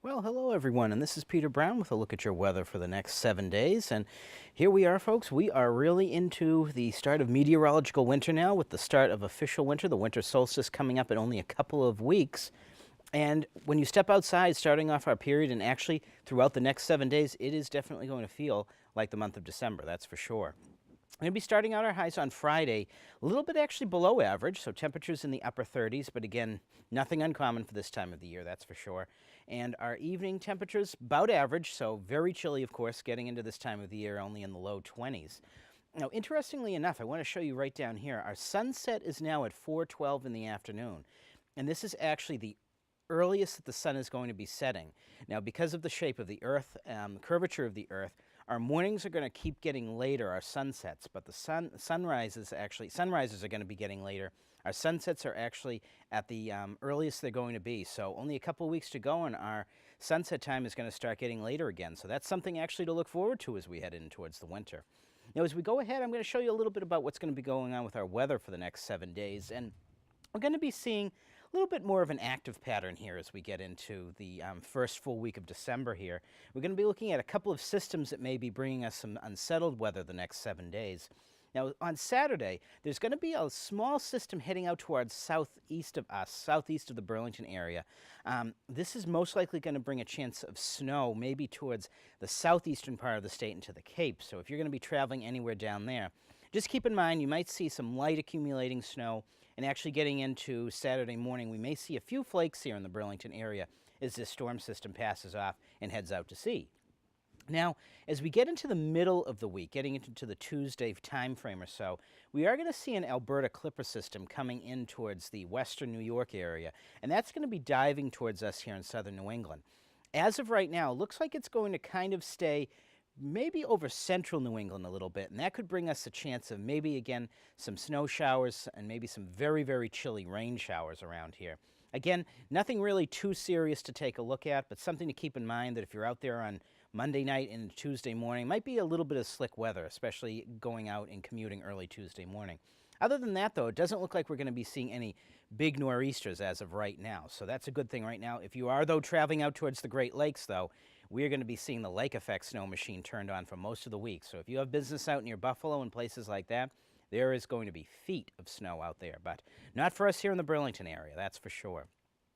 Well, hello everyone, and this is Peter Brown with a look at your weather for the next 7 days. And here we are, folks. We are really into the start of meteorological winter now, with the start of official winter, the winter solstice coming up in only a couple of weeks. And when you step outside, starting off our period, and actually throughout the next 7 days, it is definitely going to feel like the month of December, that's for sure. We're going to be starting out our highs on Friday, a little bit actually below average, so temperatures in the upper 30s, but again, nothing uncommon for this time of the year, that's for sure. And our evening temperatures about average, so very chilly, of course, getting into this time of the year, only in the low 20s. Now, interestingly enough, I want to show you right down here, our sunset is now at 4:12 in the afternoon, and this is actually the earliest that the sun is going to be setting. Now, because of the shape of the Earth, curvature of the Earth, our mornings are going to keep getting later, our sunsets, but the sunrises are going to be getting later. Our sunsets are actually at the earliest they're going to be, so only a couple of weeks to go, and our sunset time is going to start getting later again. So that's something actually to look forward to as we head in towards the winter. Now, as we go ahead, I'm going to show you a little bit about what's going to be going on with our weather for the next 7 days, and we're going to be seeing a little bit more of an active pattern here as we get into the first full week of December here. We're going to be looking at a couple of systems that may be bringing us some unsettled weather the next 7 days. Now, on Saturday, there's going to be a small system heading out towards southeast of us, southeast of the Burlington area. This is most likely going to bring a chance of snow, maybe towards the southeastern part of the state into the Cape. So if you're going to be traveling anywhere down there, just keep in mind you might see some light accumulating snow, and actually getting into Saturday morning, we may see a few flakes here in the Burlington area as this storm system passes off and heads out to sea. Now, as we get into the middle of the week, getting into the Tuesday time frame or so, we are going to see an Alberta Clipper system coming in towards the western New York area, and that's going to be diving towards us here in southern New England. As of right now, it looks like it's going to kind of stay maybe over central New England a little bit, and that could bring us a chance of maybe, again, some snow showers and maybe some very, very chilly rain showers around here. Again, nothing really too serious to take a look at, but something to keep in mind that if you're out there on Monday night and Tuesday morning, might be a little bit of slick weather, especially going out and commuting early Tuesday morning. Other than that, though, it doesn't look like we're going to be seeing any big nor'easters as of right now, so that's a good thing right now. If you are, though, traveling out towards the Great Lakes, though, we are going to be seeing the lake effect snow machine turned on for most of the week. So if you have business out near Buffalo and places like that, there is going to be feet of snow out there, but not for us here in the Burlington area, that's for sure.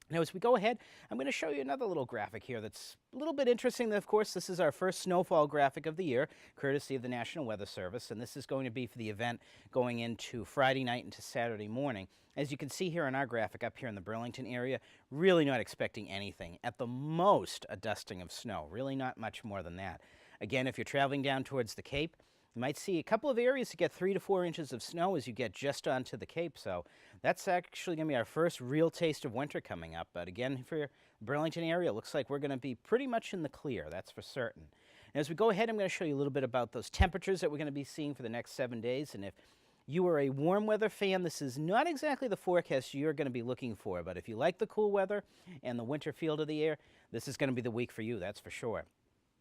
Now, as we go ahead, I'm going to show you another little graphic here that's a little bit interesting. Of course, this is our first snowfall graphic of the year, courtesy of the National Weather Service, and this is going to be for the event going into Friday night into Saturday morning. As you can see here in our graphic up here in the Burlington area, really not expecting anything. At the most, a dusting of snow, really not much more than that. Again, if you're traveling down towards the Cape, you might see a couple of areas to get 3 to 4 inches of snow as you get just onto the Cape. So that's actually going to be our first real taste of winter coming up. But again, for the Burlington area, it looks like we're going to be pretty much in the clear, that's for certain. And as we go ahead, I'm going to show you a little bit about those temperatures that we're going to be seeing for the next 7 days. And if you are a warm weather fan, this is not exactly the forecast you're going to be looking for. But if you like the cool weather and the winter feel to the air, this is going to be the week for you, that's for sure.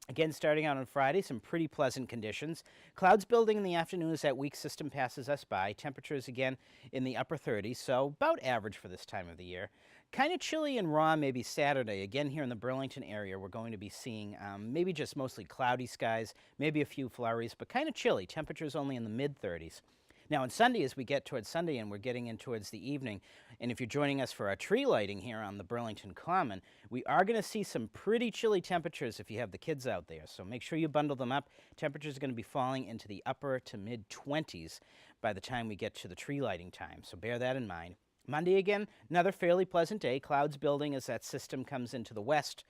Again, starting out on Friday, some pretty pleasant conditions. Clouds building in the afternoon as that weak system passes us by. Temperatures, again, in the upper 30s, so about average for this time of the year. Kind of chilly and raw maybe Saturday. Again, here in the Burlington area, we're going to be seeing maybe just mostly cloudy skies, maybe a few flurries, but kind of chilly. Temperatures only in the mid-30s. Now, on Sunday, as we get towards Sunday and we're getting in towards the evening, and if you're joining us for our tree lighting here on the Burlington Common, we are going to see some pretty chilly temperatures if you have the kids out there. So make sure you bundle them up. Temperatures are going to be falling into the upper to mid-20s by the time we get to the tree lighting time. So bear that in mind. Monday, again, another fairly pleasant day. Clouds building as that system comes into the west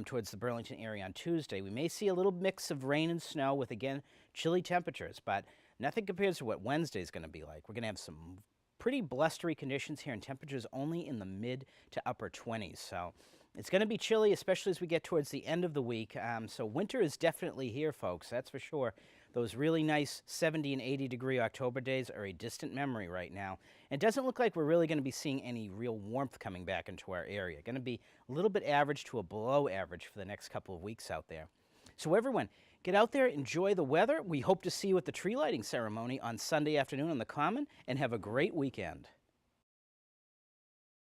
towards the Burlington area on Tuesday. We may see a little mix of rain and snow with, again, chilly temperatures, but nothing compares to what Wednesday is going to be like. We're going to have some pretty blustery conditions here, and temperatures only in the mid to upper 20s. So it's going to be chilly, especially as we get towards the end of the week. So winter is definitely here, folks, that's for sure. Those really nice 70 and 80 degree October days are a distant memory right now. It doesn't look like we're really going to be seeing any real warmth coming back into our area. Going to be a little bit average to a below average for the next couple of weeks out there. So everyone, get out there, enjoy the weather. We hope to see you at the tree lighting ceremony on Sunday afternoon on the Common, and have a great weekend.